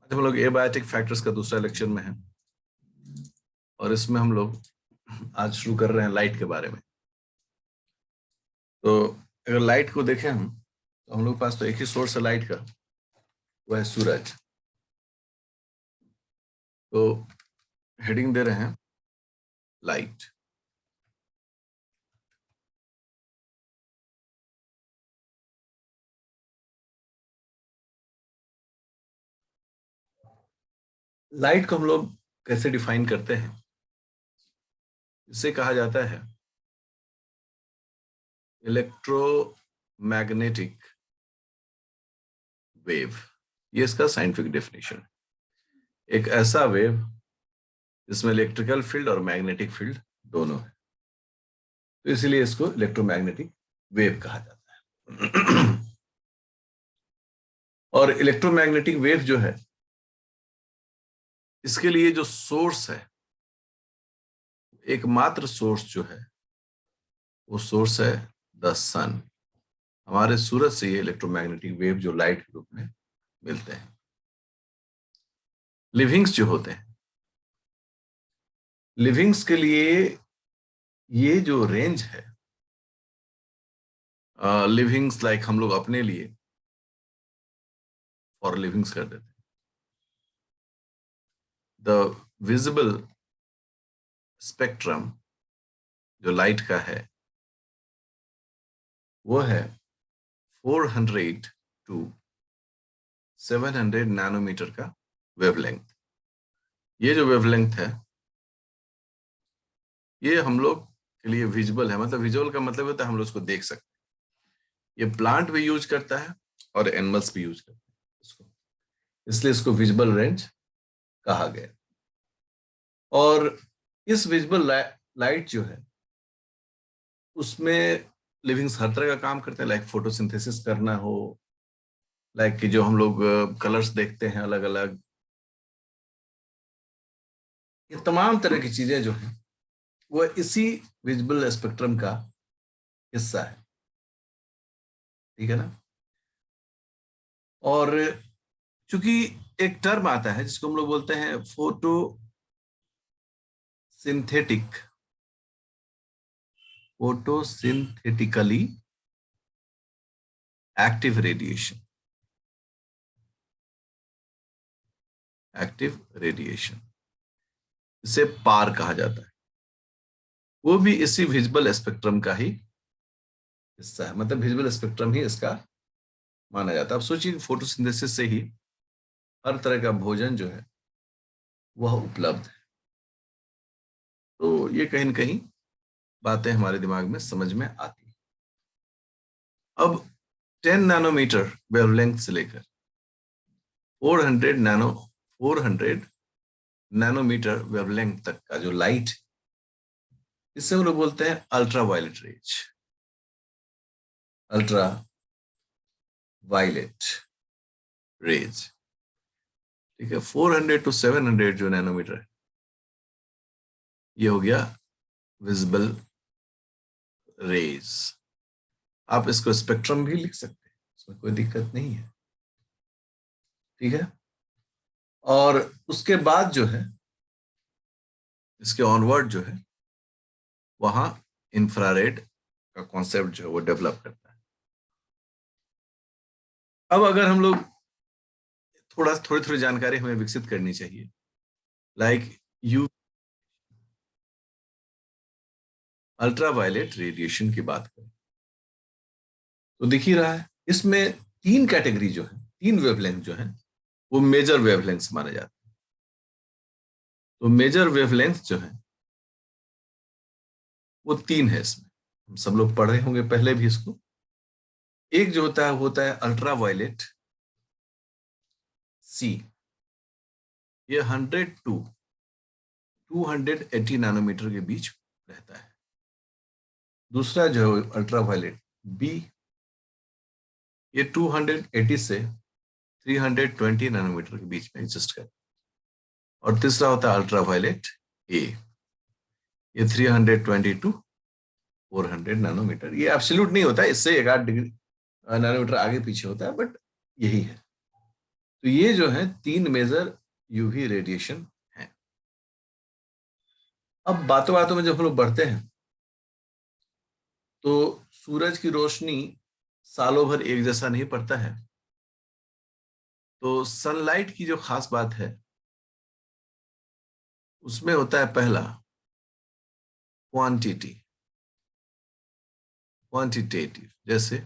आज हम लोग एबायोटिक फैक्टर्स का दूसरा लेक्चर में है और इसमें हम लोग आज शुरू कर रहे हैं लाइट के बारे में। तो अगर लाइट को देखें हम तो हम लोग के पास तो एक ही सोर्स है लाइट का, वो है सूरज। तो हेडिंग दे रहे हैं लाइट। लाइट को हम लोग कैसे डिफाइन करते हैं? इसे कहा जाता है इलेक्ट्रोमैग्नेटिक वेव। ये इसका साइंटिफिक डेफिनेशन है। एक ऐसा वेव जिसमें इलेक्ट्रिकल फील्ड और मैग्नेटिक फील्ड दोनों है, तो इसलिए इसको इलेक्ट्रोमैग्नेटिक वेव कहा जाता है। और इलेक्ट्रोमैग्नेटिक वेव जो है, इसके लिए जो सोर्स है, एकमात्र सोर्स जो है वो सोर्स है द सन। हमारे सूरज से ये इलेक्ट्रोमैग्नेटिक वेव जो लाइट के रूप में मिलते हैं। लिविंग्स जो होते हैं, लिविंग्स के लिए ये जो रेंज है, लिविंग्स लाइक हम लोग अपने लिए फॉर लिविंग्स कर देते हैं। द विजिबल स्पेक्ट्रम जो लाइट का है वो है 400 टू 700 नैनोमीटर का वेवलेंथ। ये जो वेवलेंथ है ये हम लोग के लिए विजिबल है। मतलब विजुअल का मतलब होता है हम लोग उसको देख सकते हैं। ये प्लांट भी यूज करता है और एनिमल्स भी यूज करते हैं इसको, इसलिए इसको विजिबल रेंज कहा गया। और इस विजिबल लाइट जो है उसमें लिविंग्स हर तरह का काम करते हैं, लाइक फोटोसिंथेसिस करना हो, लाइक कि जो हम लोग कलर्स देखते हैं अलग अलग, ये तमाम तरह की चीजें जो हैं वो इसी विजिबल स्पेक्ट्रम का हिस्सा है। ठीक है ना? और चूंकि एक टर्म आता है जिसको हम लोग बोलते हैं फोटो सिंथेटिकली एक्टिव रेडिएशन, इसे पार कहा जाता है। वो भी इसी विजिबल स्पेक्ट्रम का ही हिस्सा है। मतलब विजिबल स्पेक्ट्रम ही इसका माना जाता है। अब सोचिए फोटोसिंथेसिस से ही हर तरह का भोजन जो है वह उपलब्ध है। तो ये कहीं न कहीं बातें हमारे दिमाग में समझ में आती है। अब 10 नैनोमीटर वेवलेंथ से लेकर 400 नैनोमीटर वेवलेंथ तक का जो लाइट, इससे हम लोग बोलते हैं ultraviolet rays. Ultraviolet rays, ठीक है। 400 टू 700 जो नैनोमीटर है ये हो गया विजिबल रेज। आप इसको स्पेक्ट्रम भी लिख सकते हैं, इसमें कोई दिक्कत नहीं है। ठीक है। और उसके बाद जो है, इसके ऑनवर्ड जो है, वहां इंफ्रारेड का कॉन्सेप्ट जो है वो डेवलप करता है। अब अगर हम लोग थोड़ी थोड़ी जानकारी हमें विकसित करनी चाहिए, लाइक यू अल्ट्रावायलेट रेडिएशन की बात करें तो दिख ही रहा है इसमें तीन कैटेगरी जो है, तीन वेवलेंथ जो है वो मेजर वेवलेंथ माने जाते हैं। तो मेजर वेवलेंथ जो है वो तीन है। इसमें हम सब लोग पढ़े होंगे पहले भी इसको। एक जो होता है अल्ट्रावायलेट सी, ये 100 टू 280 नैनोमीटर के बीच रहता है। दूसरा जो है अल्ट्रावायलेट बी, ये 280 से 320 नैनोमीटर के बीच में एग्जिस्ट करता है। और तीसरा होता है अल्ट्रावायलेट ए, ये 320 टू 400 नैनोमीटर। ये एब्सोल्यूट नहीं होता है, इससे 1-8 डिग्री नैनोमीटर आगे पीछे होता है, बट यही है। तो ये जो है 3 मेजर यूवी रेडिएशन है। अब बातों बातों में जब हम लोग बढ़ते हैं तो सूरज की रोशनी सालों भर एक जैसा नहीं पड़ता है। तो सनलाइट की जो खास बात है उसमें होता है पहला क्वांटिटी, क्वांटिटेटिव। जैसे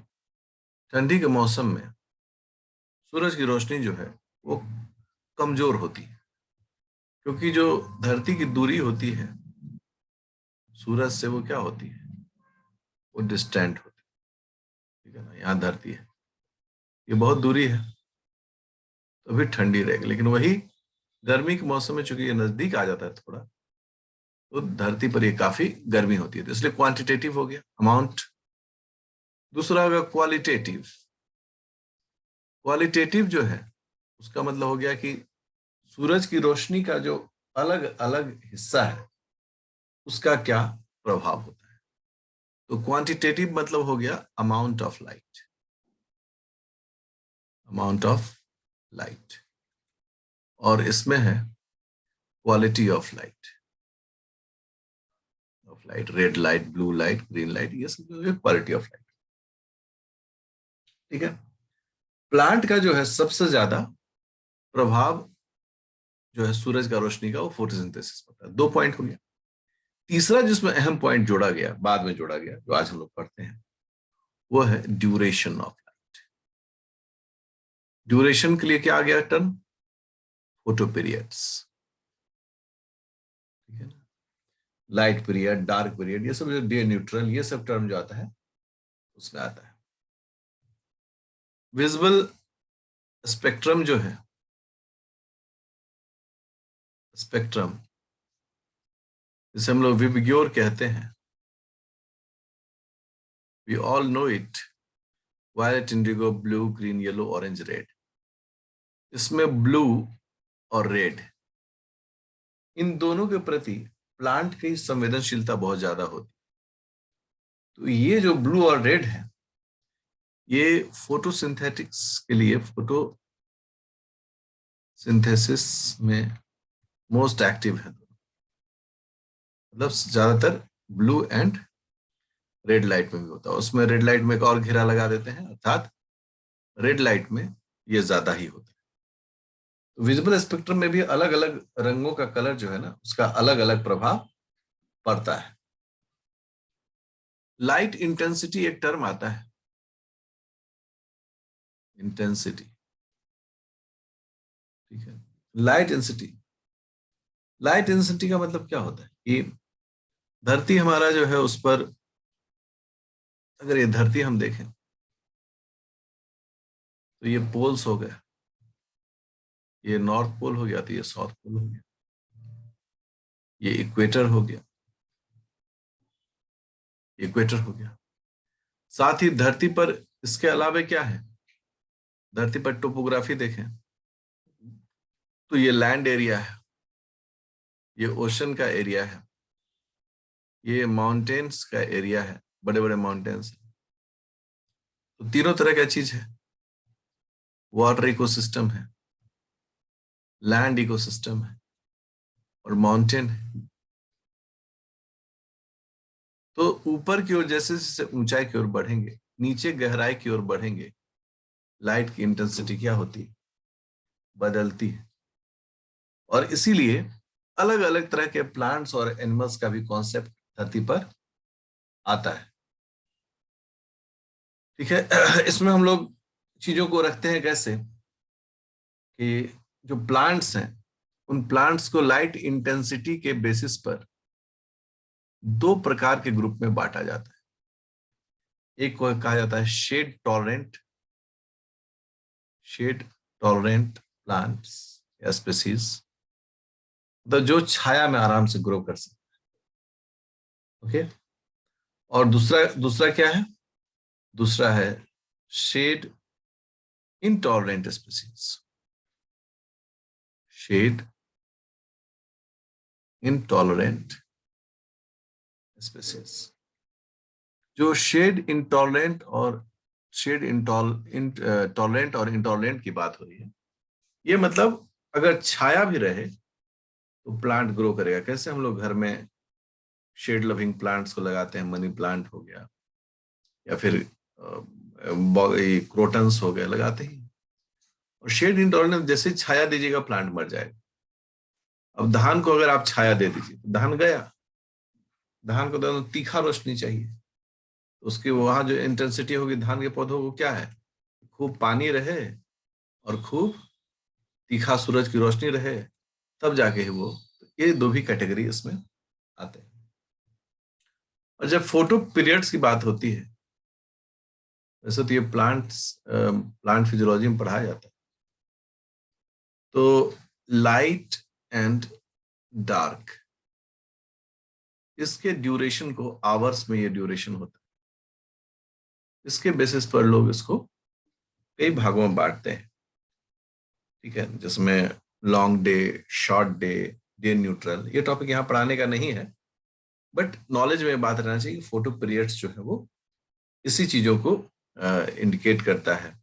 ठंडी के मौसम में सूरज की रोशनी जो है वो कमजोर होती है, क्योंकि जो धरती की दूरी होती है सूरज से वो क्या होती है, वो डिस्टेंट होती है। ठीक है ना, यहाँ धरती है, ये बहुत दूरी है, तो भी ठंडी रहेगी। लेकिन वही गर्मी के मौसम में चूंकि ये नजदीक आ जाता है थोड़ा, तो धरती पर ये काफी गर्मी होती है। तो इसलिए क्वांटिटेटिव हो गया, अमाउंट। दूसरा होगा क्वालिटेटिव। क्वालिटेटिव जो है उसका मतलब हो गया कि सूरज की रोशनी का जो अलग अलग हिस्सा है उसका क्या प्रभाव होता है। तो क्वांटिटेटिव मतलब हो गया amount of light, amount of light. और इसमें है quality of light, red light, blue light, green light, ये सब जो है क्वालिटी ऑफ लाइट। ठीक है। प्लांट का जो है सबसे ज्यादा प्रभाव जो है सूरज का रोशनी का, वो फोटोसिंथेसिस होता है। 2 पॉइंट हो गया। तीसरा जिसमें अहम पॉइंट जोड़ा गया, बाद में जोड़ा गया, जो आज हम लोग पढ़ते हैं, वो है ड्यूरेशन ऑफ लाइट। ड्यूरेशन के लिए क्या आ गया टर्म, फोटो पीरियड्स। ठीक है ना, लाइट पीरियड, डार्क पीरियड, ये सब जो डे न्यूट्रल, ये सब टर्म जो आता है उसमें आता है। विजिबल स्पेक्ट्रम जो है, स्पेक्ट्रम जिसे हम लोग विबग्योर कहते हैं, we all know it, violet, indigo, blue, green, yellow, orange, red. इसमें ब्लू और रेड, इन दोनों के प्रति प्लांट की संवेदनशीलता बहुत ज्यादा होती। तो ये जो ब्लू और रेड है, ये फोटोसिंथेटिक्स के लिए, फोटोसिंथेसिस में मोस्ट एक्टिव है। मतलब ज्यादातर ब्लू एंड रेड लाइट में भी होता है। उसमें रेड लाइट में एक और घेरा लगा देते हैं, अर्थात रेड लाइट में ये ज्यादा ही होता है। तो विजिबल स्पेक्ट्रम में भी अलग अलग रंगों का कलर जो है ना, उसका अलग अलग प्रभाव पड़ता है। लाइट इंटेंसिटी एक टर्म आता है, इंटेंसिटी। ठीक है, लाइट इंटेंसिटी। लाइट इंटेंसिटी का मतलब क्या होता है कि धरती हमारा जो है उस पर, अगर ये धरती हम देखें तो ये पोल्स हो गए, ये नॉर्थ पोल हो गया, तो ये साउथ पोल हो गया, ये इक्वेटर हो गया, इक्वेटर हो गया। साथ ही धरती पर इसके अलावा क्या है, धरती पर टोपोग्राफी देखें तो ये लैंड एरिया है, ये ओशन का एरिया है, ये माउंटेन्स का एरिया है, बड़े बड़े माउंटेन्स। तो तीनों तरह का चीज है, वाटर इकोसिस्टम है, लैंड इकोसिस्टम है, और माउंटेन है। तो ऊपर की ओर जैसे जैसे ऊंचाई की ओर बढ़ेंगे, नीचे गहराई की ओर बढ़ेंगे, लाइट की इंटेंसिटी क्या होती है, बदलती है। और इसीलिए अलग अलग तरह के प्लांट्स और एनिमल्स का भी कॉन्सेप्ट धरती पर आता है। ठीक है। इसमें हम लोग चीजों को रखते हैं कैसे कि जो प्लांट्स हैं, उन प्लांट्स को लाइट इंटेंसिटी के बेसिस पर 2 प्रकार के ग्रुप में बांटा जाता है। एक को कहा जाता है shade tolerant, shade tolerant plants या स्पीसीज, तो जो छाया में आराम से ग्रो कर सकते हैं। ओके। और दूसरा दूसरा क्या है, दूसरा है shade intolerant species, shade intolerant species. जो शेड इंटॉलरेंट और शेड टॉलरेंट और इंटॉलरेंट की बात हो रही है, ये मतलब अगर छाया भी रहे तो प्लांट ग्रो करेगा। कैसे हम लोग घर में शेड लविंग प्लांट्स को लगाते हैं, मनी प्लांट हो गया या फिर क्रोटन्स हो गए, लगाते ही। और शेड इंटॉलरेंस, जैसे ही छाया दीजिएगा प्लांट मर जाएगा। अब धान को अगर आप छाया दे दीजिए तो धान गया। धान को तो तीखा रोशनी चाहिए, तो उसकी वहां जो इंटेंसिटी होगी धान के पौधों को क्या है, खूब पानी रहे और खूब तीखा सूरज की रोशनी रहे, तब जाके ही वो, ये दो भी कैटेगरी इसमें आते हैं। और जब फोटो पीरियड्स की बात होती है, वैसे तो ये प्लांट फिजियोलॉजी में पढ़ाया जाता है, तो लाइट एंड डार्क, इसके ड्यूरेशन को आवर्स में ये ड्यूरेशन होता है। इसके बेसिस पर लोग इसको कई भागों में बांटते हैं, ठीक है, जिसमें long day, short day, day neutral. ये टॉपिक यहाँ पढ़ाने का नहीं है, बट नॉलेज में बात रहना चाहिए कि फोटो पीरियड्स जो है वो इसी चीजों को इंडिकेट करता है।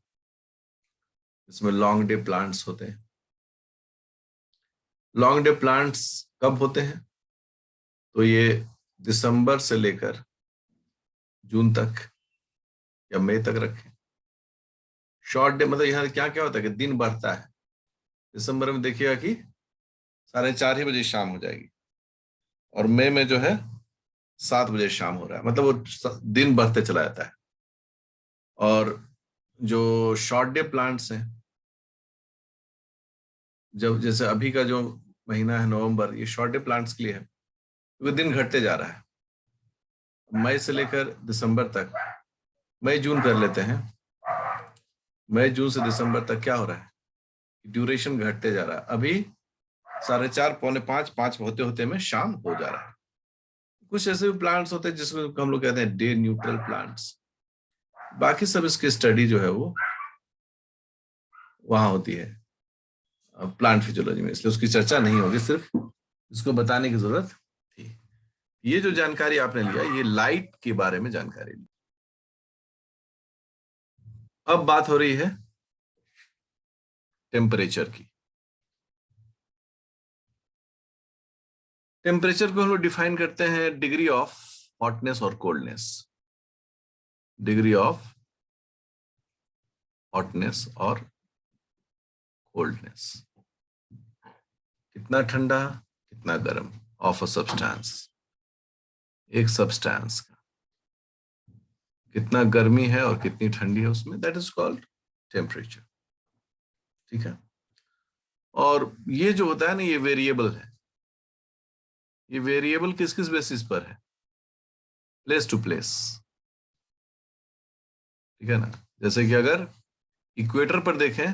इसमें लॉन्ग डे प्लांट्स होते हैं। लॉन्ग डे प्लांट्स कब होते हैं, तो ये दिसंबर से लेकर जून तक या मई तक रखें। शॉर्ट डे मतलब यहाँ क्या क्या होता है कि दिन बढ़ता है। दिसंबर में देखिएगा कि 4:30 ही बजे शाम हो जाएगी, और मई में जो है 7 बजे शाम हो रहा है, मतलब वो दिन बढ़ते चला जाता है। और जो शॉर्ट डे प्लांट्स हैं, जब जैसे अभी का जो महीना है नवंबर, ये शॉर्ट डे प्लांट्स के लिए है, क्योंकि दिन घटते जा रहा है। मई से लेकर दिसंबर तक, मई जून कर लेते हैं, मई जून से दिसंबर तक क्या हो रहा है, ड्यूरेशन घटते जा रहा है। अभी 4:30, 4:45, 5 होते होते में शाम हो जा रहा है। कुछ ऐसे भी प्लांट्स होते हैं जिसको हम लोग कहते हैं डे न्यूट्रल प्लांट्स। बाकी सब इसकी स्टडी जो है वो वहां होती है प्लांट फिजियोलॉजी में, इसलिए उसकी चर्चा नहीं होगी, सिर्फ इसको बताने की जरूरत थी। ये जो जानकारी आपने लिया, ये लाइट के बारे में जानकारी ली। अब बात हो रही है टेम्परेचर की। टेम्परेचर को हम लोग डिफाइन करते हैं डिग्री ऑफ हॉटनेस और कोल्डनेस। डिग्री ऑफ हॉटनेस और कोल्डनेस, कितना ठंडा कितना गर्म ऑफ अ सब्सटेंस, एक सब्सटेंस का कितना गर्मी है और कितनी ठंडी है उसमें, दैट इज कॉल्ड टेम्परेचर। ठीक है। और ये जो होता है ना, ये वेरिएबल है। ये वेरिएबल किस किस बेसिस पर है, प्लेस टू प्लेस। ठीक है ना। जैसे कि अगर इक्वेटर पर देखें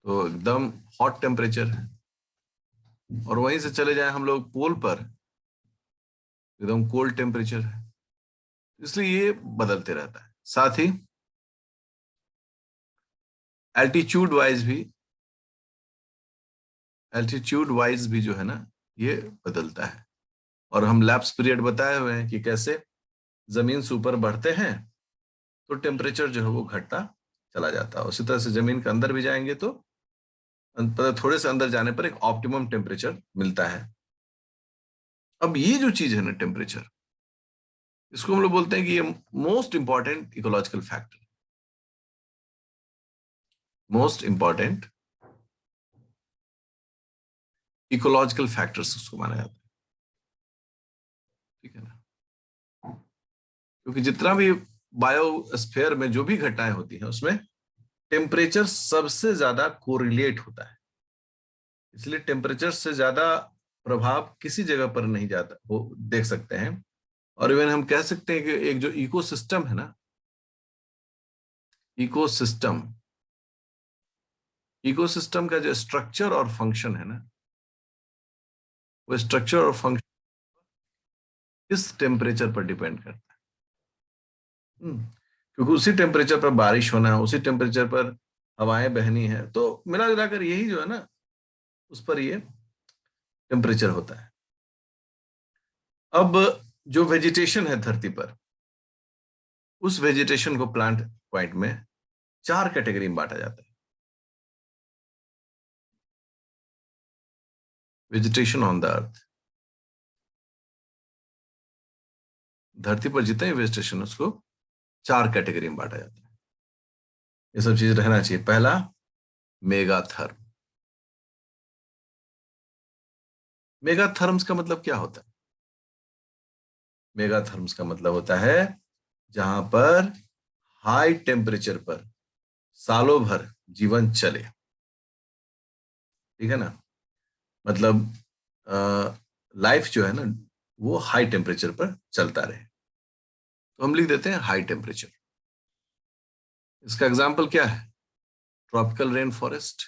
तो एकदम हॉट टेम्परेचर है, और वहीं से चले जाएं हम लोग पोल पर, एकदम कोल्ड टेम्परेचर है। इसलिए ये बदलते रहता है। साथ ही एल्टीट्यूड वाइज भी, एल्टीट्यूड वाइज भी जो है ना, ये बदलता है। और हम लैप्स पीरियड बताए हुए हैं कि कैसे जमीन से ऊपर बढ़ते हैं तो टेम्परेचर जो है वो घटता चला जाता है। उसी तरह से जमीन के अंदर भी जाएंगे तो थोड़े से अंदर जाने पर एक ऑप्टिमम टेम्परेचर मिलता है। अब ये जो चीज है ना टेम्परेचर, इसको हम लोग बोलते हैं कि ये most important ecological factor, most important ecological factors उसको माना जाता है। ठीक है ना। क्योंकि जितना भी बायोस्फीयर में जो भी घटनाएं होती हैं उसमें टेम्परेचर सबसे ज्यादा कोरिलेट होता है। इसलिए टेम्परेचर से ज्यादा प्रभाव किसी जगह पर नहीं जाता, वो देख सकते हैं। और इवन हम कह सकते हैं कि एक जो इकोसिस्टम है ना, इकोसिस्टम, इकोसिस्टम का जो स्ट्रक्चर और फंक्शन है ना, वो स्ट्रक्चर और फंक्शन किस टेम्परेचर पर डिपेंड करता है। क्योंकि उसी टेम्परेचर पर बारिश होना है, उसी टेम्परेचर पर हवाएं बहनी है, तो मिला जुलाकर यही जो है ना, उस पर ये टेम्परेचर होता है। अब जो वेजिटेशन है धरती पर, उस वेजिटेशन को प्लांट पॉइंट में 4 कैटेगरी में बांटा जाता है। वेजिटेशन ऑन द अर्थ, धरती पर जितने वेजिटेशन उसको 4 कैटेगरी में बांटा जाता है। ये सब चीज रहना चाहिए। पहला, मेगाथर्म। मेगाथर्म्स का मतलब क्या होता है? मेगाथर्म्स का मतलब होता है जहां पर हाई टेम्परेचर पर सालों भर जीवन चले। ठीक है ना? मतलब लाइफ जो है ना वो हाई टेम्परेचर पर चलता रहे, तो हम लिख देते हैं हाई टेम्परेचर। इसका एग्जाम्पल क्या है? Tropical rain forest.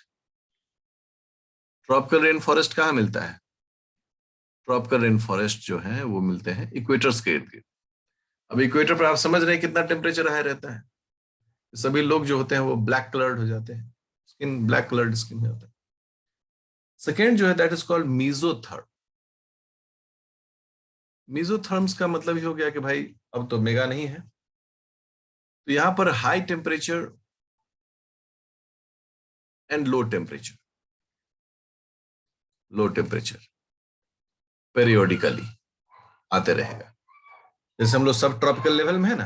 Tropical rain forest कहाँ मिलता है? ट्रॉपिकल रेन फॉरेस्ट जो है वो मिलते हैं इक्वेटर्स के इर्द गिर्द। अब इक्वेटर पर आप समझ रहे हैं कितना टेम्परेचर हाई रहता है। सभी लोग जो होते हैं वो ब्लैक कलर्ड हो जाते हैं, स्किन ब्लैक कलर्ड स्किन हो जाता है। सेकेंड जो है दैट इज कॉल्ड मीजोथर्म। मीजोथर्म्स का मतलब ही हो गया कि भाई अब तो मेगा नहीं है, तो यहां पर high temperature and low temperature, low temperature periodically आते रहेगा। जैसे हम लोग सब ट्रॉपिकल लेवल में है ना,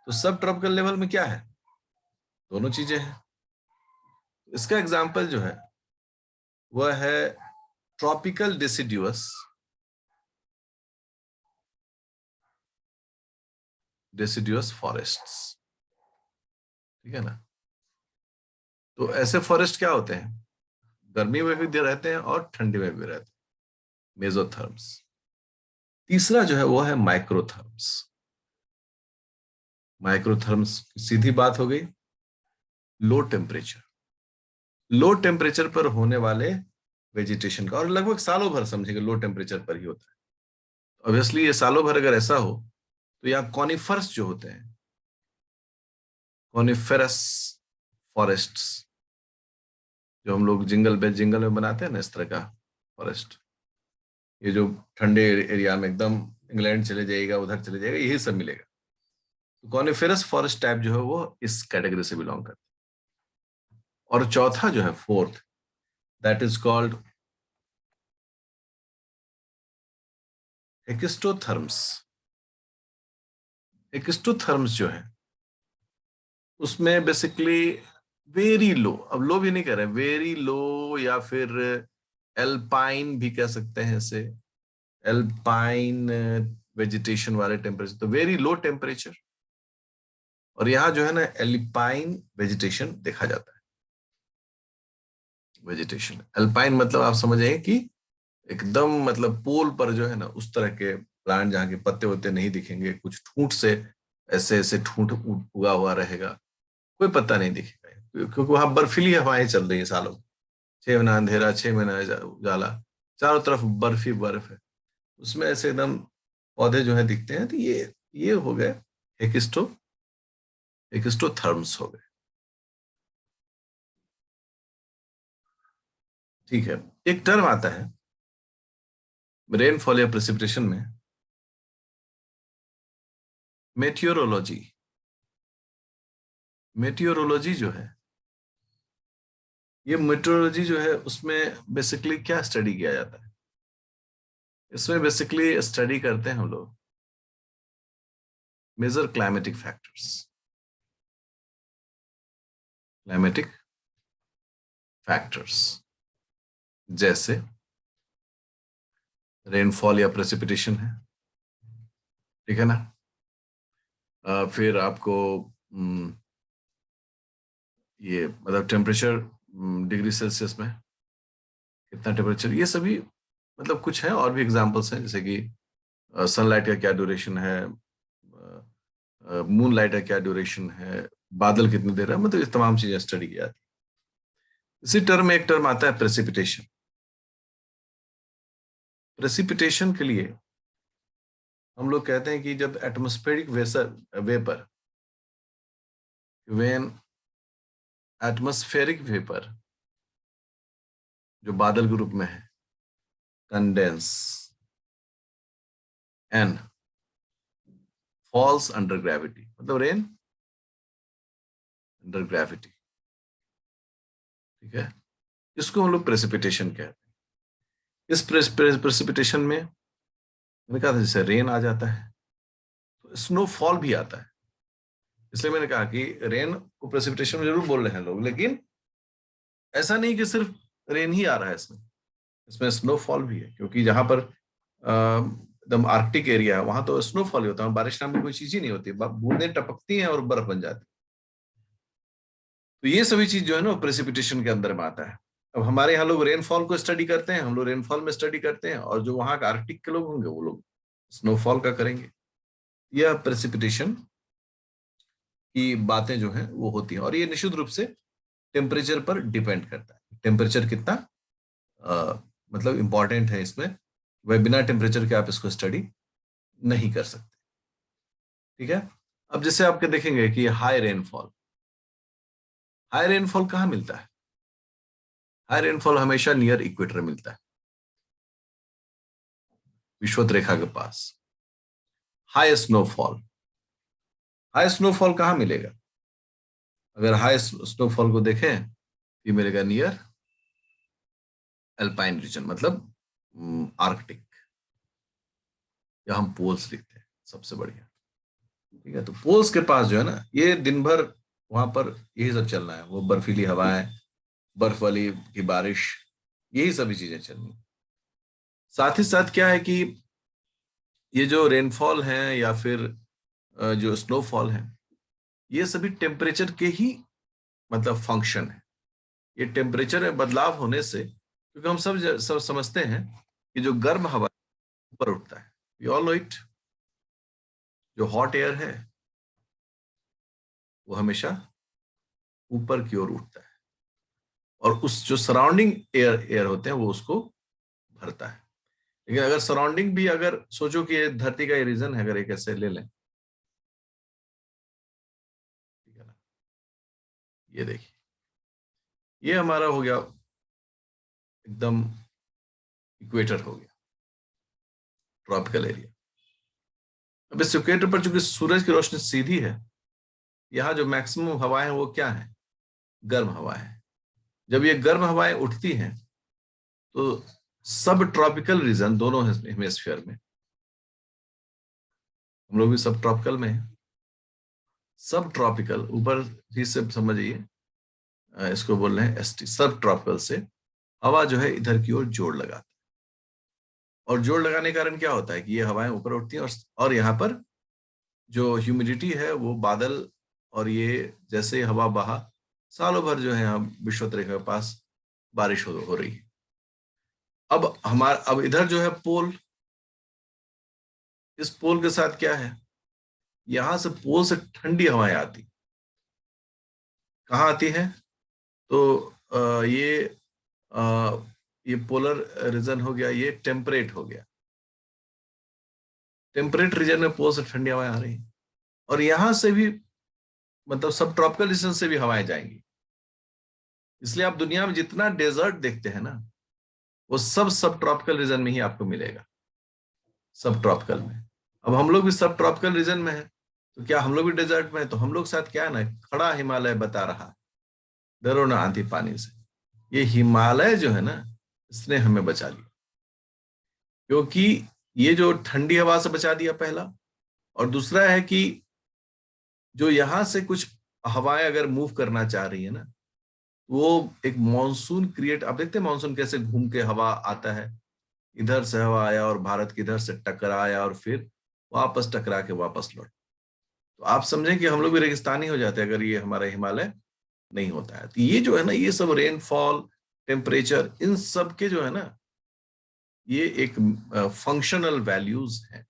तो सब ट्रॉपिकल लेवल में क्या है? दोनों चीजें हैं। इसका एग्जाम्पल जो है वह है ट्रॉपिकल डिसिड्यूअस, डिसिड्यूअस फॉरेस्ट्स। ठीक है ना? तो ऐसे फॉरेस्ट क्या होते हैं? गर्मी में भी रहते हैं और ठंडी में भी रहते हैं, मेजोथर्म्स। तीसरा जो है वो है माइक्रोथर्म्स। माइक्रोथर्म्स सीधी बात हो गई, लो टेम्परेचर, लो टेम्परेचर पर होने वाले वेजिटेशन का, और लगभग सालों भर समझेंगे लो टेम्परेचर पर ही होता है। ऑब्वियसली ये सालों भर अगर ऐसा हो तो यहाँ कॉनिफर्स जो होते हैं, कॉनिफेरस फॉरेस्ट्स, जो हम लोग जिंगल में बनाते हैं ना, इस तरह का फॉरेस्ट, ये जो ठंडे एरिया में एकदम इंग्लैंड चले जाएगा, उधर चले जाएगा, यही सब मिलेगा। तो कॉनिफेरस फॉरेस्ट टाइप जो है वो इस कैटेगरी से बिलोंग करता है। और चौथा जो है फोर्थ, दैट इज कॉल्ड एक्स्टोथर्म्स। एक्स्टोथर्म्स जो है उसमें बेसिकली वेरी लो, अब लो भी नहीं कह रहे, वेरी लो, या फिर एल्पाइन भी कह सकते हैं इसे, एल्पाइन वेजिटेशन वाले टेम्परेचर, तो वेरी लो टेम्परेचर। और यहाँ जो है ना एल्पाइन वेजिटेशन देखा जाता है। वेजिटेशन एल्पाइन मतलब आप समझें कि एकदम मतलब पोल पर जो है ना उस तरह के प्लांट जहाँ के पत्ते वत्ते नहीं दिखेंगे, कुछ ठूंठ से ऐसे ऐसे ठूंठ उगा हुआ रहेगा, कोई पत्ता नहीं दिखेगा, क्योंकि वहां बर्फीली हवाएं चल रही है सालों। 6 महीना अंधेरा, 6 महीना उजाला, चारों तरफ बर्फ ही बर्फ है, उसमें ऐसे एकदम पौधे जो है दिखते हैं। तो ये हो गए एकिस्टो, एकिस्टोथर्म्स हो गए। ठीक है। एक टर्म आता है रेनफॉल या प्रेसिपिटेशन में, मेटियोरोलॉजी। मेटियोरोलॉजी जो है, ये मेट्रोलॉजी जो है उसमें बेसिकली क्या स्टडी किया जाता है? इसमें बेसिकली स्टडी करते हैं हम लोग major climatic factors, climatic factors जैसे रेनफॉल या प्रेसिपिटेशन है। ठीक है ना? फिर आपको ये मतलब टेम्परेचर, डिग्री सेल्सियस में कितना टेम्परेचर, ये सभी मतलब कुछ है, और भी एग्जांपल्स हैं जैसे कि सनलाइट का क्या ड्यूरेशन है, मून लाइट का क्या ड्यूरेशन है, बादल कितनी देर है, मतलब ये तमाम चीजें स्टडी की जाती है। इसी टर्म में एक टर्म आता है प्रेसिपिटेशन। प्रेसिपिटेशन के लिए हम लोग कहते हैं कि जब atmospheric vapour, when atmospheric vapour जो बादल के रूप में है, condense and falls under gravity, मतलब रेन अंडर ग्रेविटी। ठीक है? इसको हम लोग प्रेसिपिटेशन कहते हैं। इस प्रेसिपिटेशन में मैंने कहा था जैसे रेन आ जाता है तो स्नोफॉल भी आता है। इसलिए मैंने कहा कि रेन को प्रेसिपिटेशन में जरूर बोल रहे हैं लोग, लेकिन ऐसा नहीं कि सिर्फ रेन ही आ रहा है इसमें, इसमें स्नोफॉल भी है, क्योंकि जहां पर एकदम आर्कटिक एरिया है वहां तो स्नोफॉल ही होता है, बारिश नाम की कोई चीज ही नहीं होती, बूंदें टपकती हैं और बर्फ बन जाती है। तो ये सभी चीज जो है ना प्रेसिपिटेशन के अंदर में आता है। अब हमारे यहाँ लोग रेनफॉल को स्टडी करते हैं, हम लोग रेनफॉल में स्टडी करते हैं, और जो वहां का आर्कटिक के लोग होंगे वो लोग स्नोफॉल का करेंगे। यह प्रेसिपिटेशन की बातें जो है वो होती हैं, और ये निश्चित रूप से टेम्परेचर पर डिपेंड करता है। टेम्परेचर कितना मतलब इंपॉर्टेंट है इसमें, वह बिना टेम्परेचर के आप इसको स्टडी नहीं कर सकते। ठीक है। अब जैसे आपके देखेंगे कि हाई रेनफॉल, हाई रेनफॉल कहाँ मिलता है? हाई रेनफॉल हमेशा नियर इक्वेटर मिलता है, विषुवत रेखा के पास। हाई स्नोफॉल, हाई स्नोफॉल कहाँ मिलेगा? अगर हाई स्नोफॉल को देखें ये मिलेगा नियर अल्पाइन रीजन, मतलब आर्कटिक, या हम पोल्स लिखते हैं सबसे बढ़िया। ठीक है, तो पोल्स के पास जो है ना, ये दिन भर वहां पर यही सब चलना है, वो बर्फीली हवाएं, बर्फ वाली की बारिश, यही सभी चीजें चलनी। साथ ही साथ क्या है कि ये जो रेनफॉल है या फिर जो स्नोफॉल है, ये सभी टेम्परेचर के ही मतलब फंक्शन है। ये टेम्परेचर में बदलाव होने से, क्योंकि हम सब समझते हैं कि जो गर्म हवा ऊपर उठता है, वी ऑल नो इट, जो हॉट एयर है वो हमेशा ऊपर की ओर उठता है, और उस जो सराउंडिंग एयर एयर होते हैं वो उसको भरता है। लेकिन अगर सराउंडिंग भी, अगर सोचो कि ये धरती का ये रीजन है, अगर एक ऐसे ले लें, ठीक है ना, ये देखिए, ये हमारा हो गया एकदम इक्वेटर हो गया, ट्रॉपिकल एरिया। अब इस इक्वेटर पर चूंकि सूरज की रोशनी सीधी है, यहाँ जो मैक्सिमम हवाएं हैं वो क्या है? गर्म हवाएं हैं। जब ये गर्म हवाएं उठती हैं तो सब ट्रॉपिकल रीजन, दोनों हेमिस्फीयर में, हम लोग भी सब ट्रॉपिकल में है, सब ट्रॉपिकल ऊपर ही से समझिए, इसको बोल रहे हैं एसटी, सब ट्रॉपिकल से हवा जो है इधर की ओर जोड़ लगाती है। और जोड़ लगाने के कारण क्या होता है कि ये हवाएं ऊपर उठती हैं, और यहाँ पर जो ह्यूमिडिटी है वो बादल, और ये जैसे हवा बहा, सालों भर जो है यहाँ विषुवत रेखा के पास बारिश हो रही है। अब इधर जो है पोल, इस पोल के साथ क्या है, यहां से पोल से ठंडी हवाएं आती, कहाँ आती है? तो आ, ये पोलर रीजन हो गया, ये टेम्परेट हो गया, टेम्परेट रीजन में पोल से ठंडी हवाएं आ रही हैं, और यहां से भी मतलब सब ट्रॉपिकल रीजन से भी हवाएं जाएंगी। इसलिए आप दुनिया में जितना डेजर्ट देखते हैं ना, वो सब ट्रॉपिकल रीजन में ही आपको मिलेगा, सब ट्रॉपिकल में। अब हम लोग भी सब ट्रॉपिकल रीजन में है, तो क्या हम लोग भी डेजर्ट में है? तो हम लोग साथ क्या है ना, खड़ा हिमालय बता रहा, डरो ना आंधी पानी से। ये हिमालय जो है ना, इसने हमें बचा लिया, क्योंकि ये जो ठंडी हवा से बचा दिया पहला, और दूसरा है कि जो यहां से कुछ हवाएं अगर मूव करना चाह रही है ना, वो एक मानसून क्रिएट, आप देखते हैं मानसून कैसे घूम के हवा आता है, इधर से हवा आया और भारत की इधर से टकराया और फिर वापस टकरा के वापस लौट। तो आप समझें कि हम लोग भी रेगिस्तानी हो जाते हैं अगर ये हमारा हिमालय नहीं होता है। तो ये जो है ना, ये सब रेनफॉल, टेम्परेचर, इन सब के जो है ना, ये एक फंक्शनल वैल्यूज हैं।